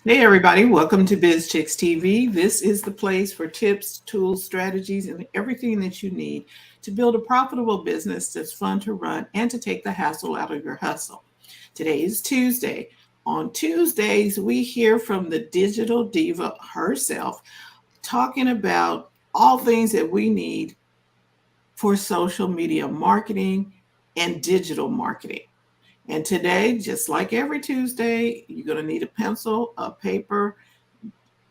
Hey, everybody, welcome to Bizchicks TV. This is the place for tips, tools, strategies, and everything that you need to build a profitable business that's fun to run and to take the hassle out of your hustle. Today is Tuesday. On Tuesdays, we hear from the digital diva herself talking about all things that we need for social media marketing and digital marketing. And today, just like every Tuesday, you're going to need a pencil, a paper,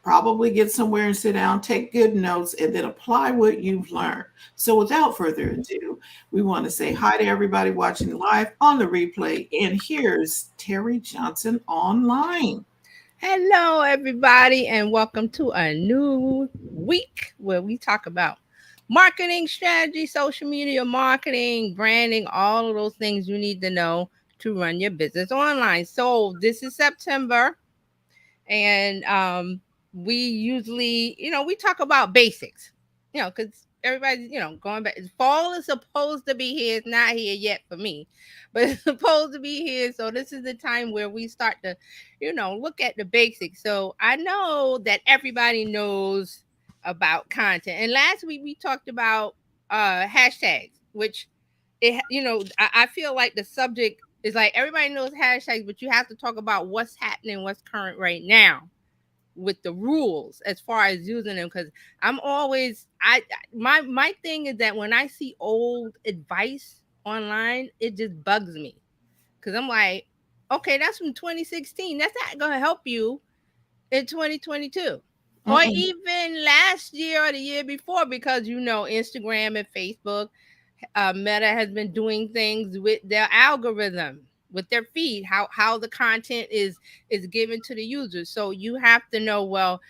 probably get somewhere and sit down, take good notes, and then apply what you've learned. So, without further ado, we want to say hi to everybody watching live on the replay. And here's Terry Johnson online. Hello, everybody, and welcome to a new week where we talk about marketing strategy, social media marketing, branding, all of those things you need to know to run your business online. So, this is September, and we usually, we talk about basics, because everybody's, going back. Fall is supposed to be here. It's not here yet for me, but it's supposed to be here. So this is the time where we start to, look at the basics. So I know that everybody knows about content. And last week we talked about hashtags, which I feel like the subject is like everybody knows hashtags, but you have to talk about what's happening, what's current right now with the rules as far as using them. Because I'm always my thing is that when I see old advice online, it just bugs me because I'm like, okay, that's from 2016. That's not gonna help you in 2022 or Mm-mm. even last year or the year before, because Instagram and Facebook, Meta has been doing things with their algorithm, with their feed, how the content is given to the users. So you have to know, well,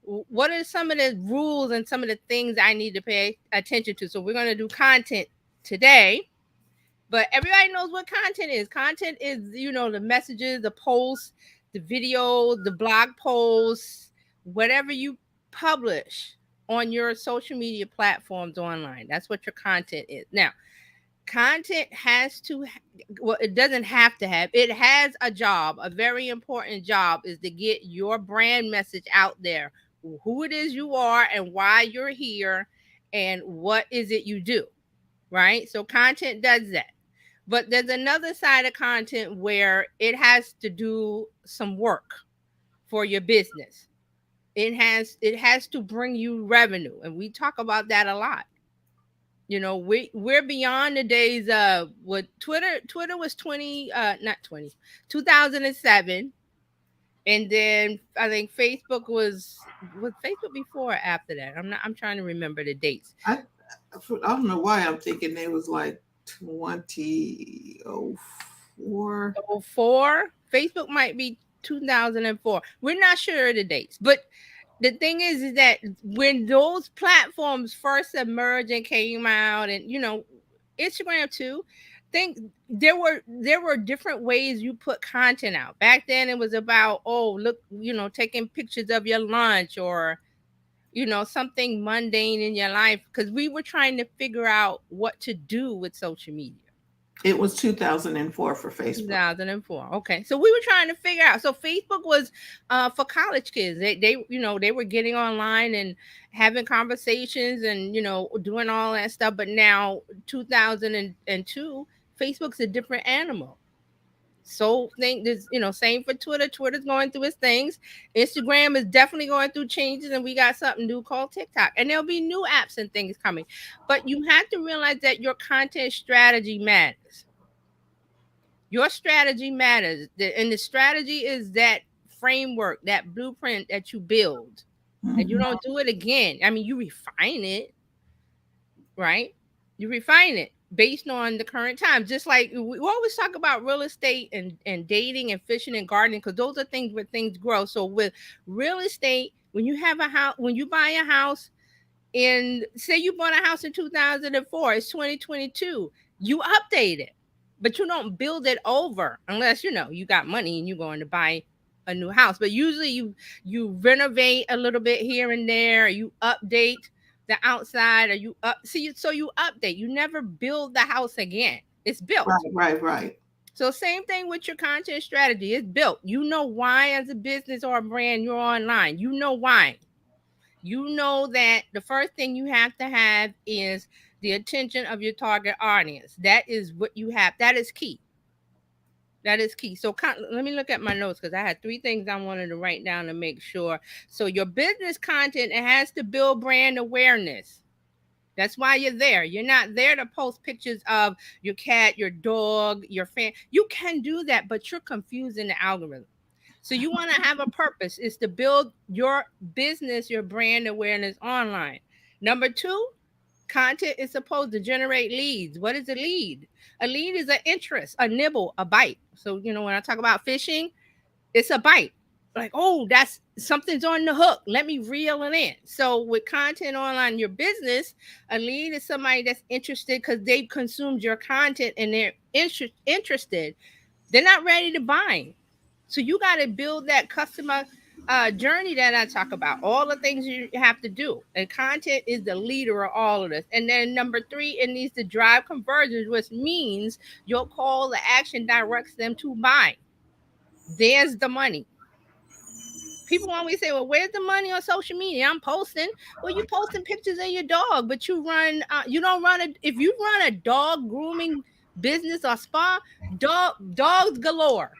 what are some of the rules and some of the things I need to pay attention to. So we're going to do content today, but everybody knows what content is. Content is, the messages, the posts, the videos, the blog posts, whatever you publish on your social media platforms online. That's what your content is. Now, content has to, well, it doesn't have to have, it has a job. A very important job is to get your brand message out there, who it is you are and why you're here and what is it you do, right? So content does that. But there's another side of content where it has to do some work for your business. It has to bring you revenue, and we talk about that a lot. We're beyond the days of what Twitter was 20, not 20, 2007. And then I think Facebook was Facebook before or after that. I'm trying to remember the dates. I don't know why I'm thinking it was like 2004. Oh, four. Facebook might be 2004. We're not sure of the dates, but the thing is that when those platforms first emerged and came out, and Instagram too, think there were different ways you put content out. Back then it was about, oh, look, taking pictures of your lunch, or something mundane in your life, because we were trying to figure out what to do with social media. It was 2004 for Facebook. 2004. Okay. So we were trying to figure out. So Facebook was for college kids. They were getting online and having conversations and doing all that stuff. But now 2002, Facebook's a different animal. So think this, same for Twitter. Twitter's going through its things. Instagram is definitely going through changes, and we got something new called TikTok. And there'll be new apps and things coming. But you have to realize that your content strategy matters. Your strategy matters. And the strategy is that framework, that blueprint that you build. And you Mhm. don't do it again. I mean, you refine it, right? You refine it based on the current times. Just like we always talk about real estate and dating and fishing and gardening, because those are things where things grow. So with real estate, when you have a house, when you buy a house, and say you bought a house in 2004, it's 2022, you update it, but you don't build it over unless you got money and you're going to buy a new house. But usually you renovate a little bit here and there, or you update the outside, or so you update. You never build the house again. It's built. Right, right, right. So same thing with your content strategy. It's built. You know why as a business or a brand you're online. You know why. You know that the first thing you have to have is the attention of your target audience. That is what you have. That is key. That is key. So let me look at my notes because I had three things I wanted to write down to make sure. So your business content, it has to build brand awareness. That's why you're there. You're not there to post pictures of your cat, your dog, your fan. You can do that, but you're confusing the algorithm. So you want to have a purpose is to build your business, your brand awareness online. Number two, content is supposed to generate leads. What is a lead? A lead is an interest, a nibble, a bite. So, when I talk about fishing, it's a bite. Like, oh, that's something's on the hook. Let me reel it in. So, with content online, your business, a lead is somebody that's interested because they've consumed your content and they're interested. They're not ready to buy. So you got to build that customer journey that I talk about, all the things you have to do. And content is the leader of all of this. And then number three, it needs to drive conversions, which means your call to action directs them to buy. There's the money. People always say, well, where's the money on social media? I'm posting. Well, you posting pictures of your dog, but you don't run if you run a dog grooming business or spa, dogs galore.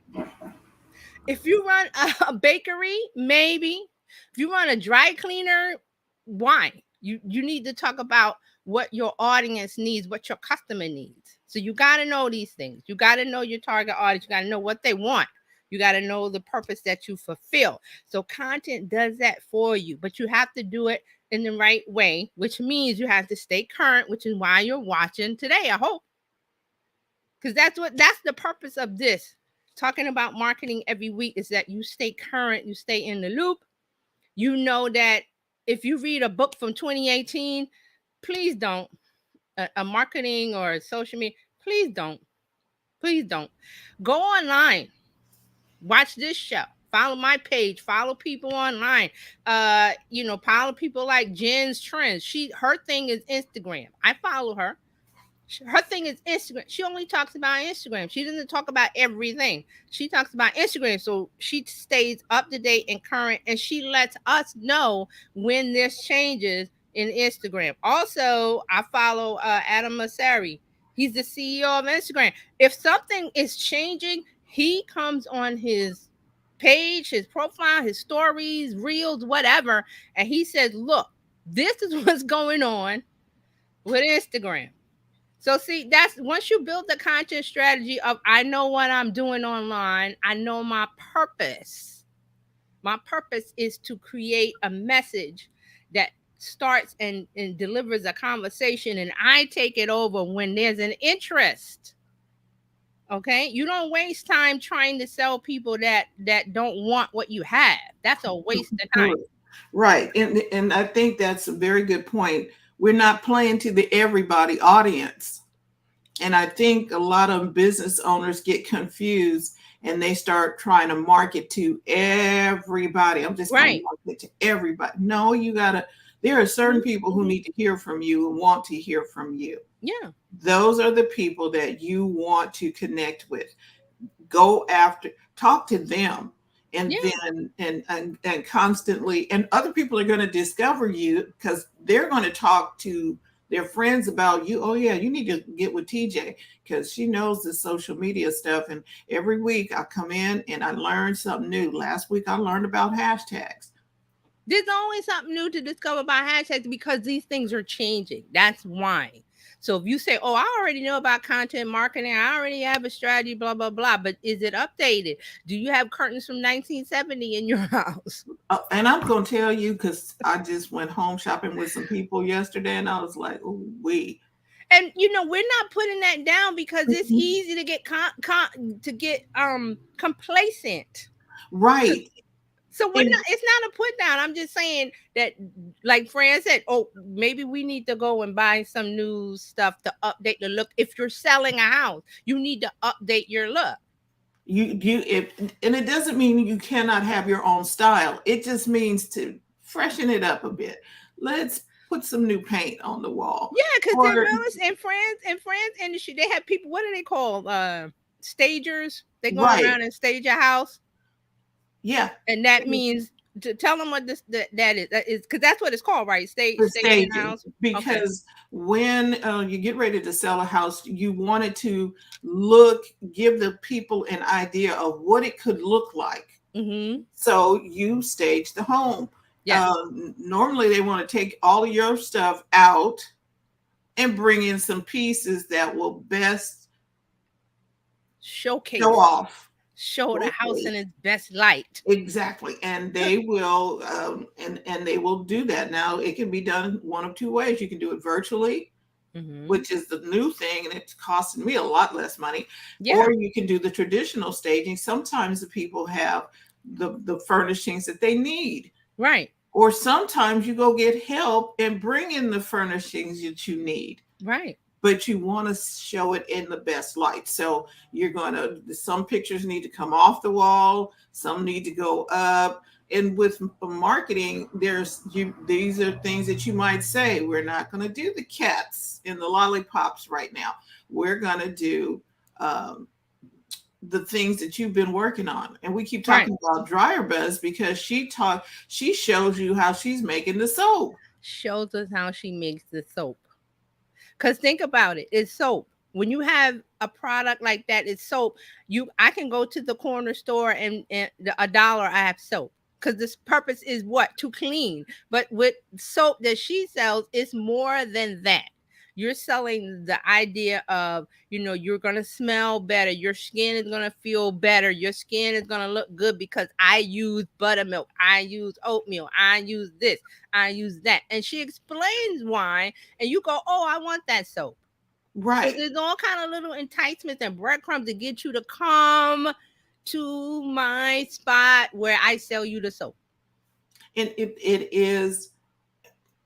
If you run a bakery, maybe. If you run a dry cleaner, why? You need to talk about what your audience needs, what your customer needs. So you got to know these things. You got to know your target audience. You got to know what they want. You got to know the purpose that you fulfill. So content does that for you, but you have to do it in the right way, which means you have to stay current, which is why you're watching today, I hope. Because that's the purpose of this. Talking about marketing every week is that you stay current, you stay in the loop. You know that if you read a book from 2018, please don't. A marketing or social media, please don't. Please don't. Go online. Watch this show. Follow my page. Follow people online. Follow people like Jen's Trends. Her thing is Instagram. I follow her. Her thing is Instagram. She only talks about Instagram. She doesn't talk about everything. She talks about Instagram. So she stays up to date and current, and she lets us know when there's changes in Instagram. Also, I follow Adam Mosseri. He's the CEO of Instagram. If something is changing, he comes on his page, his profile, his stories, reels, whatever, and he says, look, this is what's going on with Instagram. So see, that's once you build the content strategy of I know what I'm doing online, I know my purpose. My purpose is to create a message that starts and delivers a conversation, and I take it over when there's an interest. Okay, you don't waste time trying to sell people that don't want what you have. That's a waste of time. Right, and I think that's a very good point. We're not playing to the everybody audience. And I think a lot of business owners get confused and they start trying to market to everybody. I'm just going to market to everybody. No, there are certain people who need to hear from you and want to hear from you. Yeah. Those are the people that you want to connect with. Go after, talk to them. And then and constantly, and other people are going to discover you because they're going to talk to their friends about you. Oh yeah, you need to get with TJ because she knows the social media stuff. And every week I come in and I learn something new. Last week I learned about hashtags. There's always something new to discover about hashtags because these things are changing. That's why. So if you say, oh, I already know about content marketing, I already have a strategy, blah, blah, blah, but is it updated? Do you have curtains from 1970 in your house? And I'm going to tell you, because I just went home shopping with some people yesterday and I was like, oh, wait. And we're not putting that down because it's easy to get complacent. Right. So it's not a put down. I'm just saying that, like Fran said, oh, maybe we need to go and buy some new stuff to update the look. If you're selling a house, you need to update your look. And it doesn't mean you cannot have your own style. It just means to freshen it up a bit. Let's put some new paint on the wall. Yeah, because in France industry, they have people. What are they called? stagers. They go Right. around and stage a house, Yeah. and that means to tell them what that is. That is because that's what it's called, right? For Staging a staging, house. Okay. because when you get ready to sell a house, you want it to look, give the people an idea of what it could look like. Mm-hmm. So you stage the home. Yes. Normally, they want to take all of your stuff out and bring in some pieces that will best show Showcase. off Show the house locally. in its best light. Exactly, and they will, and they will do that. Now, it can be done one of two ways. You can do it virtually, Mm-hmm. which is the new thing, and it's costing me a lot less money. Yeah. Or you can do the traditional staging. Sometimes the people have the furnishings that they need, Right. or sometimes you go get help and bring in the furnishings that you need. Right. But you want to show it in the best light. So you're going to, some pictures need to come off the wall, some need to go up. And with marketing, these are things that you might say, we're not going to do the cats and the lollipops right now. We're going to do um, the things that you've been working on. And we keep Right. talking about Dryer Buzz because she shows you how she's making the soap. Shows us how she makes the soap. Because think about it, it's soap. When you have a product like that, it's soap. I can go to the corner store and $1 I have soap. Because this purpose is what? To clean. But with soap that she sells, it's more than that. You're selling the idea of, you're going to smell better. Your skin is going to feel better. Your skin is going to look good because I use buttermilk. I use oatmeal. I use this. I use that. And she explains why. And you go, oh, I want that soap. So Right. there's all kind of little enticements and breadcrumbs to get you to come to my spot where I sell you the soap. And it is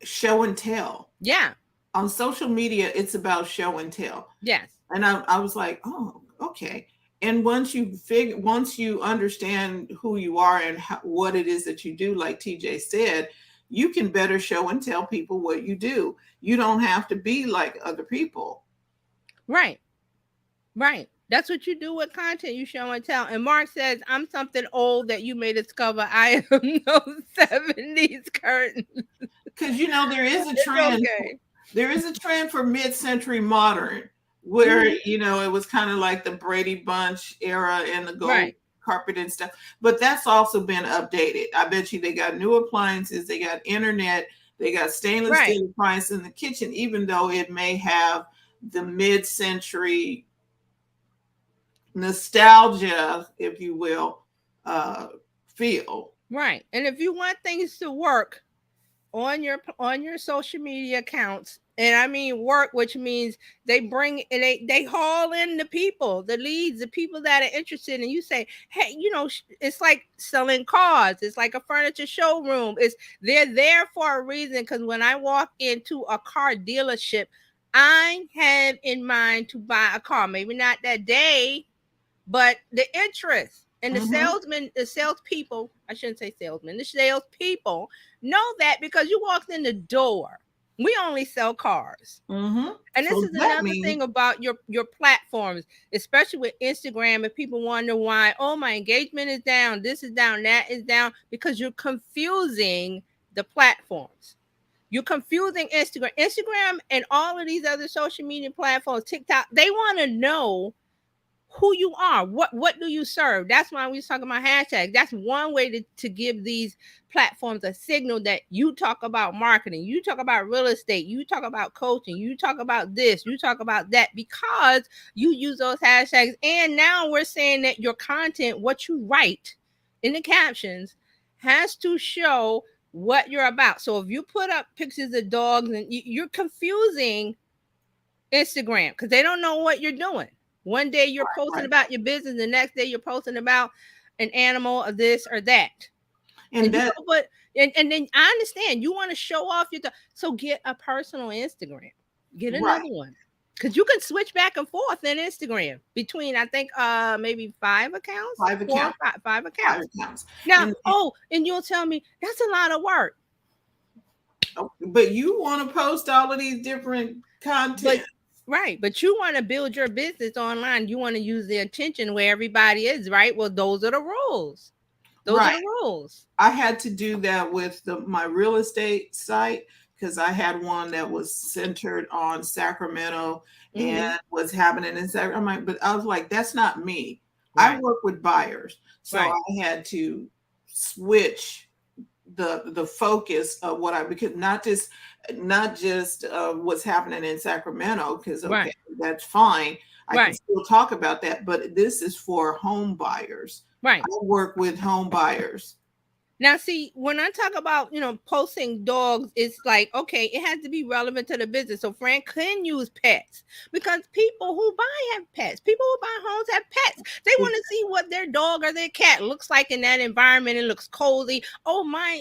show and tell. Yeah. On social media, it's about show and tell. Yes. And I was like, oh, okay. And once you understand who you are and what it is that you do, like TJ said, you can better show and tell people what you do. You don't have to be like other people. Right. Right. That's what you do with content. You show and tell. And Mark says, I'm something old that you may discover. I am no 70s curtain. Because there is a It's trend. okay. There is a trend for mid-century modern where it was kind of like the Brady Bunch era and the gold carpet and stuff. But that's also been updated. I bet you they got new appliances, they got internet, they got stainless steel appliances in the kitchen, even though it may have the mid-century nostalgia, if you will, feel. Right. And if you want things to work on your social media accounts, and I mean work, which means they bring and they haul in the people, the leads, the people that are interested, and you say, hey, it's like selling cars, it's like a furniture showroom. They're there for a reason, because when I walk into a car dealership, I have in mind to buy a car, maybe not that day, but the interest. And the salespeople, I shouldn't say salesmen, the salespeople know that because you walked in the door. We only sell cars. And this is another thing about your platforms, especially with Instagram. If people wonder why, oh, my engagement is down, this is down, that is down, because you're confusing the platforms. You're confusing Instagram and all of these other social media platforms, TikTok. They want to know who you are. What do you serve? That's why we was talking about hashtags. That's one way to give these platforms a signal that you talk about marketing, you talk about real estate, you talk about coaching, you talk about this, you talk about that, because you use those hashtags. And now we're saying that your content, what you write in the captions, has to show what you're about. So if you put up pictures of dogs, and you're confusing Instagram because they don't know what you're doing. One day you're posting about your business, the next day you're posting about an animal or this or that. And then I understand you want to show off your so get a personal Instagram. Get another one. Because you can switch back and forth in Instagram between, I think, maybe 5 accounts. 5 accounts. 5 accounts. Now, and you'll tell me that's a lot of work. But you want to post all of these different content. Right. But you want to build your business online. You want to use the attention where everybody is, right? Well, those are the rules. Those are Right. the rules. I had to do that with my real estate site because I had one that was centered on Sacramento and Hmm. was happening in Sacramento. I'm like, but I was like, that's not me. I Right. work with buyers, so Right. I had to switch the focus of what I, because not just what's happening in Sacramento, because okay, Right. that's fine. I can Right. still talk about that, but this is for home buyers. I Right. work with home buyers. Now, see, when I talk about, posting dogs, it's like, okay, it has to be relevant to the business. So Frank can use pets because people who buy have pets. People who buy homes have pets. They want to see what their dog or their cat looks like in that environment. It looks cozy. Oh, my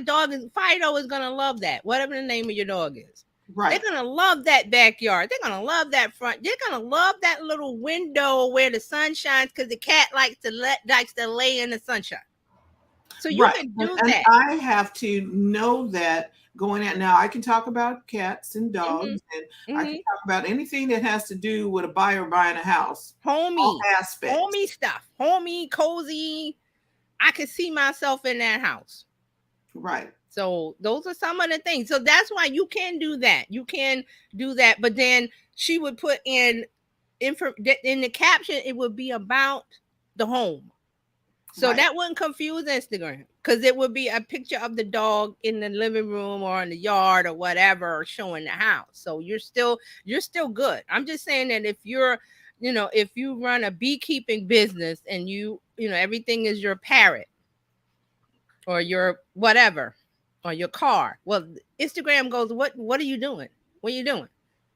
dog is Fido is gonna love that. Whatever the name of your dog is. They're Right, gonna love that backyard. They're gonna love that front. They're gonna love that little window where the sun shines because the cat likes to lay in the sunshine. So you right. can And, do and that. I have to know that going at now, I can talk about cats and Hmm. dogs, and I can Hmm. talk about anything that has to do with a buyer buying a house, all Homey, aspects. homey stuff, homey, cozy. I can see myself in that house. Right. So those are some of the things. So that's why you can do that. You can do that. But then she would put in in the caption. It would be about the home. So Right. that wouldn't confuse Instagram because it would be a picture of the dog in the living room or in the yard or whatever showing the house. So you're still good. I'm just saying that if you run a beekeeping business and everything is your parrot or your whatever or your car. Well, Instagram goes, what are you doing? What are you doing?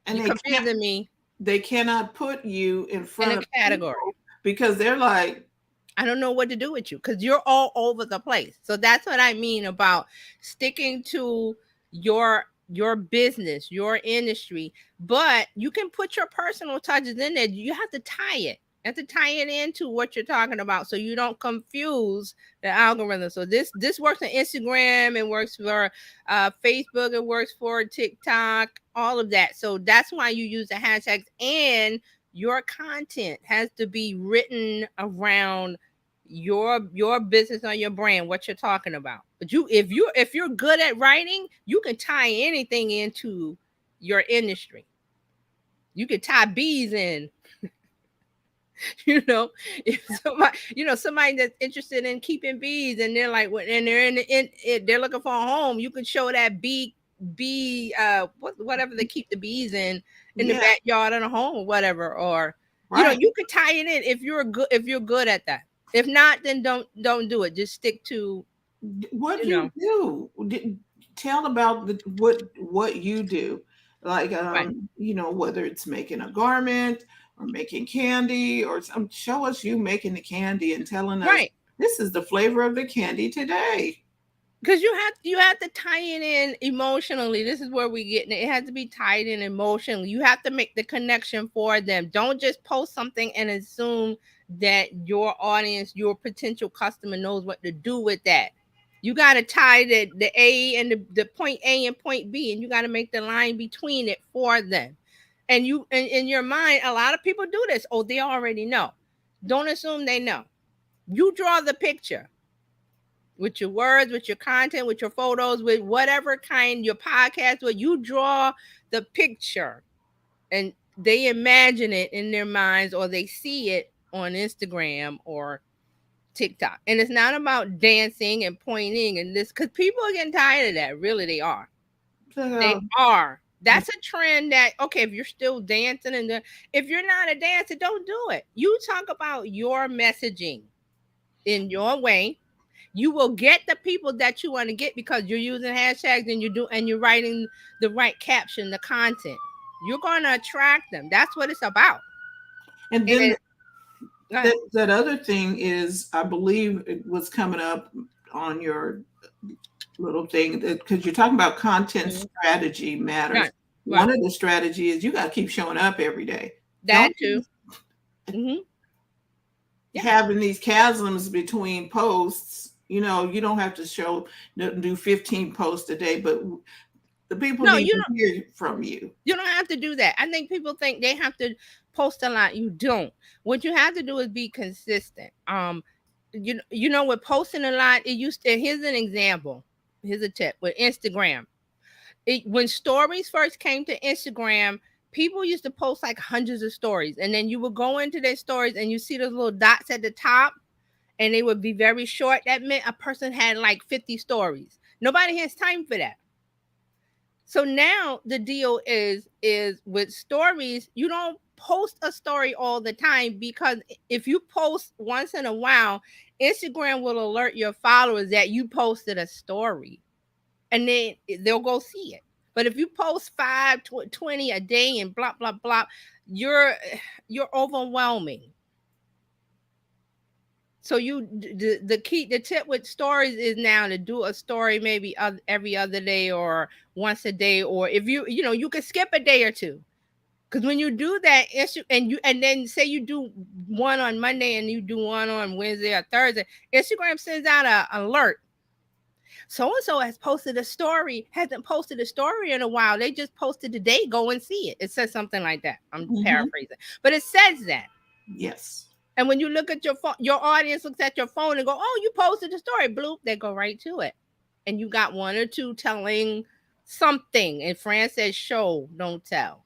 And You're confusing me they cannot put you in in front a of category. people because they're like, I don't know what to do with you because you're all over the place. So that's what I mean about sticking to your business, your industry, but you can put your personal touches in there. You have to tie it. You have to tie it into what you're talking about so you don't confuse the algorithm. So this works on Instagram, it works for Facebook, it works for TikTok, all of that. So that's why you use the hashtags, and your content has to be written around your business or your brand, what you're talking about. But if you're good at writing, you can tie anything into your industry. You could tie bees in. you know if somebody that's interested in keeping bees and they're like and they're they're looking for a home, you can show that whatever they keep the bees in the yeah, backyard of a home or whatever, or right. you could tie it in if you're good at that. If not, then don't do it. Just stick to What you do you know do? Tell about what you do, like right. whether it's making a garment or making candy or some. Show us you making the candy and telling us Right. this is the flavor of the candy today. Because you have to tie it in emotionally. This is where we get it. It has to be tied in emotionally. You have to make the connection for them. Don't just post something and assume that your audience, your potential customer, knows what to do with that. You got to tie the A and the point A and point B, and you got to make the line between it for them. And in your mind, a lot of people do this. Oh, they already know. Don't assume they know. You draw the picture with your words, with your content, with your photos, with whatever kind your podcast, where you draw the picture and they imagine it in their minds or they see it on Instagram or TikTok. And it's not about dancing and pointing and this, because people are getting tired of that. Really, they are. They So, are. That's a trend that, okay, if you're still dancing if you're not a dancer, don't do it. You talk about your messaging in your way. You will get the people that you want to get because you're using hashtags and you're writing the right caption, the content. You're going to attract them. That's what it's about. and then And uh, that other thing is, I believe it was coming up on your little thing, because you're talking about content mhm, strategy matters. right, right. One of the strategies is you got to keep showing up every day. Don't That too. Hmm. Yeah. having these chasms between posts. You don't have to do 15 posts a day, but The people No, need to hear from you. you don't have to do that. I think people think they have to post a lot. You don't. What you have to do is be consistent. You know, with posting a lot, it used to. Here's an example. Here's a tip with Instagram. When stories first came to Instagram, people used to post like hundreds of stories, and then you would go into their stories and you see those little dots at the top, and they would be very short. That meant a person had like 50 stories. Nobody has time for that. So now the deal is with stories, you don't post a story all the time, because if you post once in a while, Instagram will alert your followers that you posted a story, and then they'll go see it. But if you post 20 a day and blah blah blah, you're you're overwhelming. So the tip with stories is now to do a story maybe every other day or once a day, or if you could skip a day or two, because when you do that and then say you do one on Monday and you do one on Wednesday or Thursday, Instagram sends out a alert. So and so has posted a story, hasn't posted a story in a while. They just posted today. Go and see it. It says something like that. I'm paraphrasing, but it says that. Yes. And when you look at your phone, your audience looks at your phone and go, "Oh, you posted a story." Bloop, they go right to it, and you got one or two telling something. And Fran says, "Show, don't tell."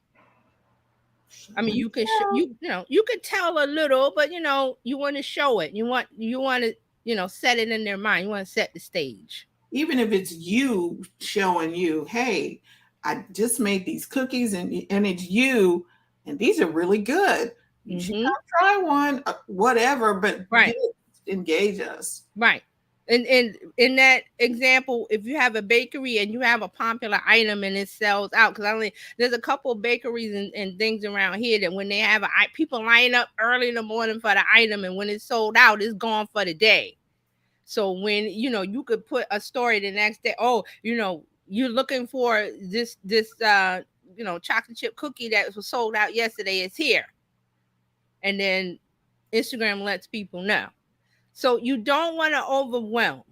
I mean, you can you could tell a little, but you want to show it. You want to set it in their mind. You want to set the stage. Even if it's you showing you, hey, I just made these cookies and it's you, and these are really good. You should Mm-hmm. come try one, whatever, but Right. engage us. Right. And in that example, if you have a bakery and you have a popular item and it sells out, because there's a couple of bakeries and things around here that when they have people line up early in the morning for the item, and when it's sold out, it's gone for the day. So when you could put a story the next day, oh, you're looking for this chocolate chip cookie that was sold out yesterday, is here. And then Instagram lets people know. So you don't want to overwhelm.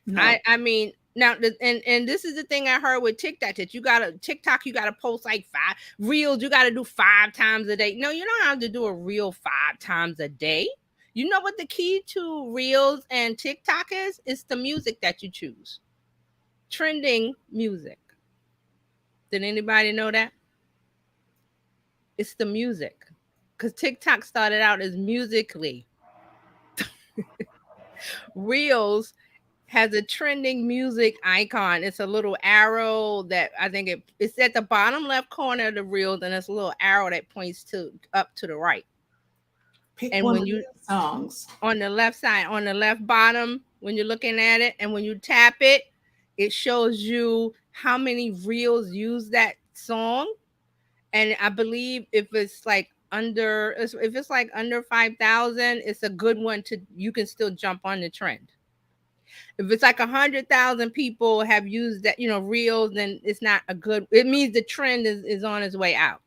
No. I mean, now and this is the thing I heard with TikTok, that you gotta post like 5 reels. You gotta do 5 times a day. No, you don't have to do a reel 5 times a day. You know what the key to reels and TikTok is? It's the music that you choose. Trending music. Did anybody know that? It's the music. Because TikTok started out as Musically. Reels has a trending music icon. It's a little arrow that I think it's at the bottom left corner of the reels, and it's a little arrow that points to up to the right. Pick And one when of you these songs. on the left side, on the left bottom, when you're looking at it, and when you tap it, it shows you how many reels use that song. And I believe if it's like under 5,000, it's a good one to you can still jump on the trend. If it's like 100,000 people have used that, reels, then it's not a good. It means the trend is on its way out.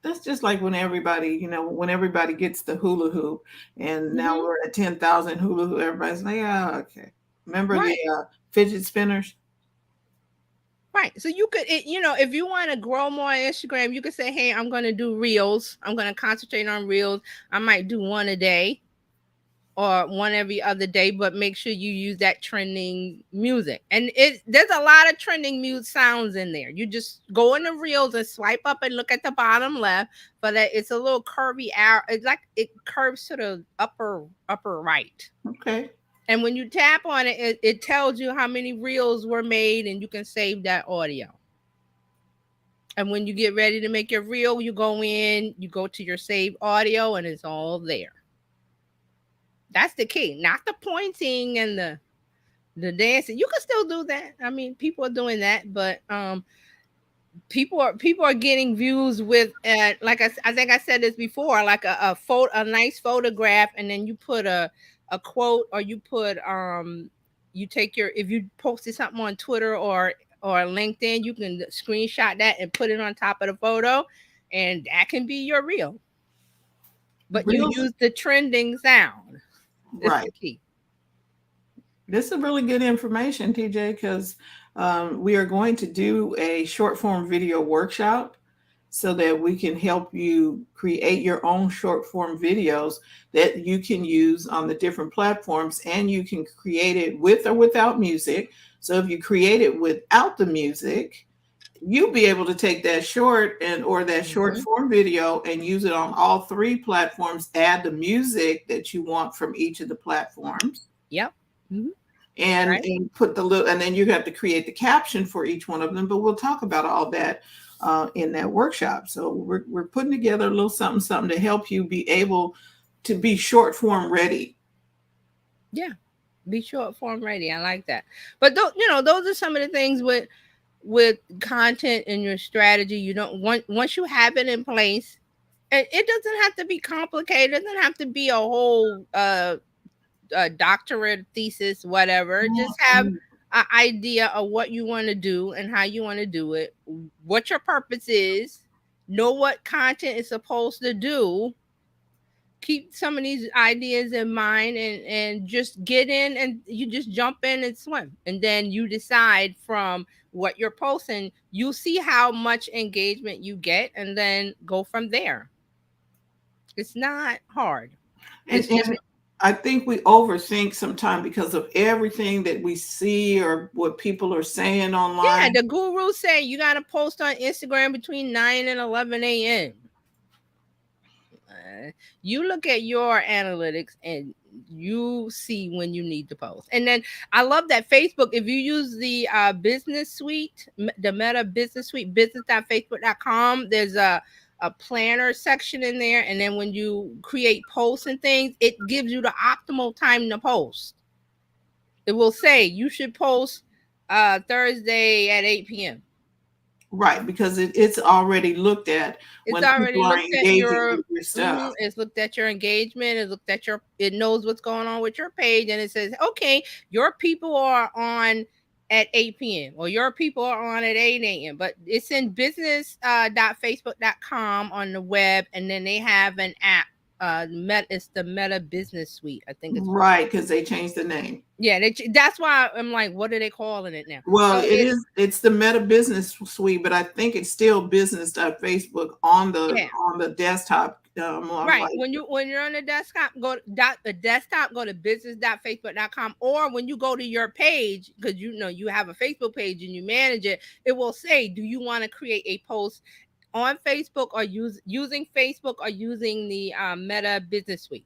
That's just like when everybody gets the hula hoop, and now Mm-hmm. we're at 10,000 hula hoop. Everybody's like, yeah, okay. Remember the Right, fidget spinners? right. So you could, if you want to grow more on Instagram, you could say, "Hey, I'm going to do reels. I'm going to concentrate on reels. I might do one a day or one every other day, but make sure you use that trending music." And there's a lot of trending music sounds in there. You just go in the reels and swipe up and look at the bottom left, but it's a little curvy arrow. It's like it curves to the upper right. Okay. And when you tap on it, it tells you how many reels were made, and you can save that audio. And when you get ready to make your reel, you go in, you go to your saved audio, and it's all there. That's the key, not the pointing and the dancing. You can still do that. I mean, people are doing that, but people are getting views with like I think I said this before, like a nice photograph, and then you put a quote, or you put you take your if you posted something on Twitter or LinkedIn, you can screenshot that and put it on top of the photo, and that can be your reel. But you Reels, use the trending sound. It's right. the key. This is really good information, TJ, because we are going to do a short form video workshop so that we can help you create your own short form videos that you can use on the different platforms, and you can create it with or without music. So if you create it without the music, you'll be able to take that short and or that short Hmm. form video and use it on all three platforms, add the music that you want from each of the platforms, Yep. Hmm. and Right. put the little, and then you have to create the caption for each one of them, but we'll talk about all that in that workshop. So we're putting together a little something something to help you be able to be short form ready. Yeah. Be short form ready. I like that. But those are some of the things with content and your strategy. You don't once you have it in place, and it doesn't have to be complicated. It doesn't have to be a whole doctorate thesis, whatever. Just have Mhm. an idea of what you want to do and how you want to do it, what your purpose is, know what content is supposed to do, keep some of these ideas in mind, and just get in, and you just jump in and swim, and then you decide from what you're posting, you see how much engagement you get, and then go from there. It's not hard. It's just, And I think we overthink sometimes because of everything that we see or what people are saying yeah, online. the guru say you got to post on Instagram between 9 and 11 a.m. Uh, you look at your analytics and you see when you need to post. And then I love that Facebook, if you use the business suite, the Meta Business Suite, business.facebook.com, there's a planner section in there. And then when you create posts and things, it gives you the optimal time to post. It will say you should post Thursday at 8 p.m. Right, because it's already looked at It's when people already are looked at engaging your with your stuff. it's looked at your engagement, it's looked at your, it knows what's going on with your page, and it says, okay, your people are on at 8 p.m. or your people are on at 8 a.m. But it's in business.facebook.com on the web, and then they have an app. It's the Meta Business Suite, I think it's called. Right, because they changed the name. Yeah, that's why I'm like, what are they calling it now? Well, So it's, it's the Meta Business Suite, but I think it's still business.facebook yeah. on the desktop. I'm Right. like, When you're on the desktop, go to business.facebook.com, or when you go to your page, because you know you have a Facebook page and you manage it, it will say, do you want to create a post on Facebook, or using Facebook, or using the Meta Business Suite?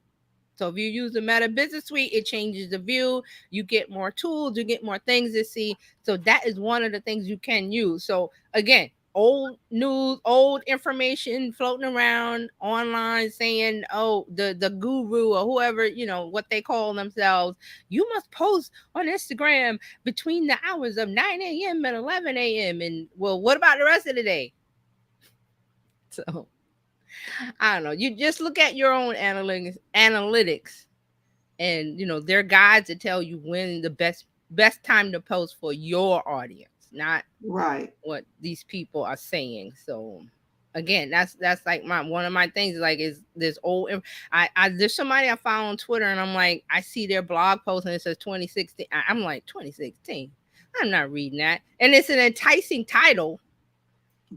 So if you use the Meta Business Suite, it changes the view. You get more tools, you get more things to see. So that is one of the things you can use. So again, old news, old information floating around online saying, oh, the guru or whoever, what they call themselves, you must post on Instagram between the hours of 9 a.m. and 11 a.m. And well, what about the rest of the day? So I don't know. You just look at your own analytics, and their guides to tell you when the best time to post for your audience, not right, what these people are saying. So again, that's like my one of my things, like, is this I there's somebody I found on Twitter, and I'm like, I see their blog post and it says 2016. I'm like, 2016, I'm not reading that, and it's an enticing title,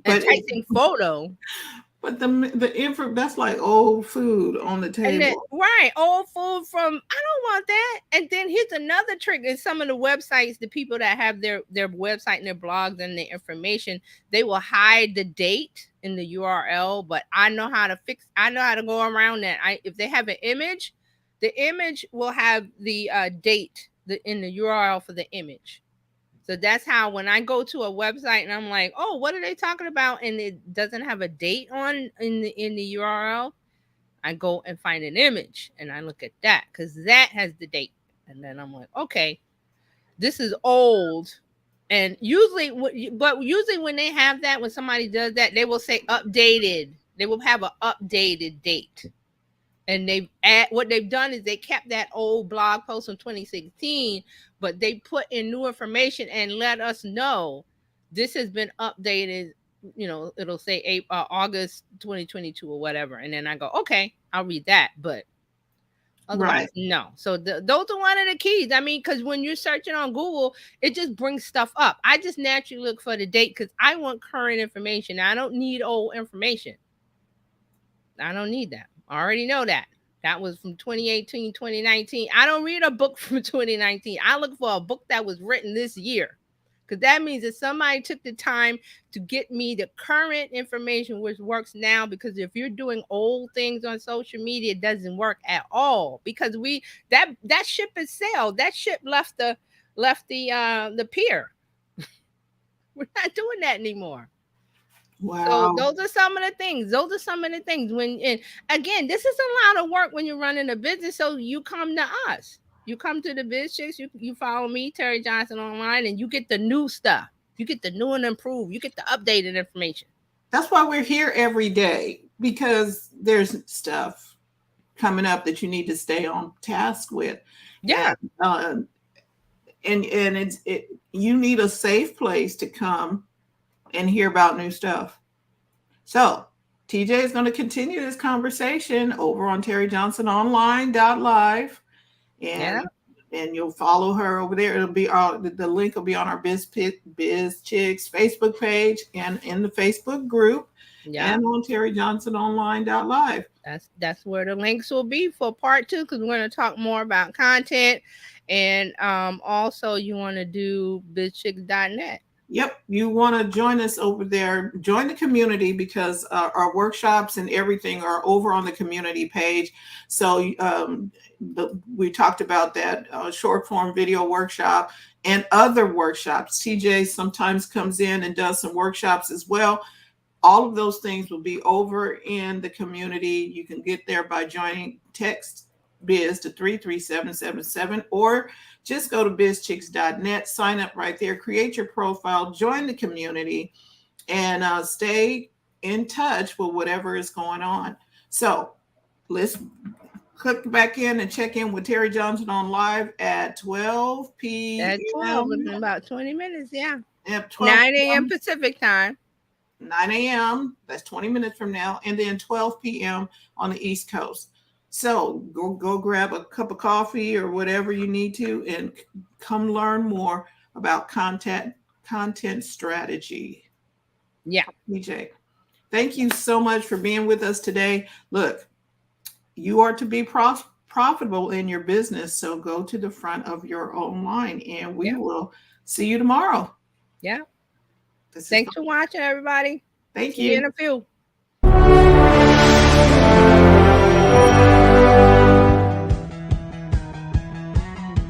but it, enticing photo. but the info, that's like old food on the And then, table. right, old food from, I don't want that. And then here's another trick: in some of the websites, the people that have their website and their blogs and their information, they will hide the date in the URL. But I know how to I know how to go around that. If they have an image, the image will have the date in the URL for the image. So that's how, when I go to a website and I'm like, oh, what are they talking about, and it doesn't have a date on in the URL, I go and find an image and I look at that, because that has the date. And then I'm like, okay, this is old. And usually when they have that, when somebody does that, they will say updated. They will have an updated date. And what they've done is they kept that old blog post from 2016, but they put in new information and let us know this has been updated. It'll say August 2022 or whatever, and then I go, okay, I'll read that. But Otherwise, no. So those are one of the keys. I mean, because when you're searching on Google, it just brings stuff up. I just naturally look for the date because I want current information. I don't need old information. I don't need that. I already know that. That was from 2018, 2019. I don't read a book from 2019. I look for a book that was written this year. Because that means that somebody took the time to get me the current information, which works now. Because if you're doing old things on social media, it doesn't work at all. Because that ship is sailed. That ship left the pier. We're not doing that anymore. So Wow. those are some of the things. Those are some of the things when, and again, this is a lot of work when you're running a business. So you come to us. You come to the Bizchicks. You follow me, Terry Johnson, online, and you get the new stuff. You get the new and improved. You get the updated information. That's why we're here every day, because there's stuff coming up that you need to stay on task with. Yeah. And you need a safe place to come and hear about new stuff. So TJ is going to continue this conversation over on terryjohnsononline.live, and you'll follow her over there. It'll be the link will be on our Bizchicks Facebook page and in the Facebook group, and on terryjohnsononline.live. That's where the links will be for part 2, because we're going to talk more about content, and also you want to do bizchicks.net. Yep, you want to join us over there. Join the community, because our workshops and everything are over on the community page. So we talked about that short form video workshop and other workshops. TJ sometimes comes in and does some workshops as well. All of those things will be over in the community. You can get there by joining. Text biz to 33777, or just go to bizchicks.net, sign up right there, create your profile, join the community, and stay in touch with whatever is going on. So let's click back in and check in with Terry Johnson on live at 12 p.m. At 12, in about 20 minutes, yeah. At 12 9 a.m. Pacific time. 9 a.m. That's 20 minutes from now, and then 12 p.m. on the East Coast. So go grab a cup of coffee or whatever you need to, and come learn more about content strategy. Yeah. TJ, thank you so much for being with us today. Look, you are to be profitable in your business, so go to the front of your own line, and we will see you tomorrow. Yeah. Thanks for watching, everybody. Thank See you in a few.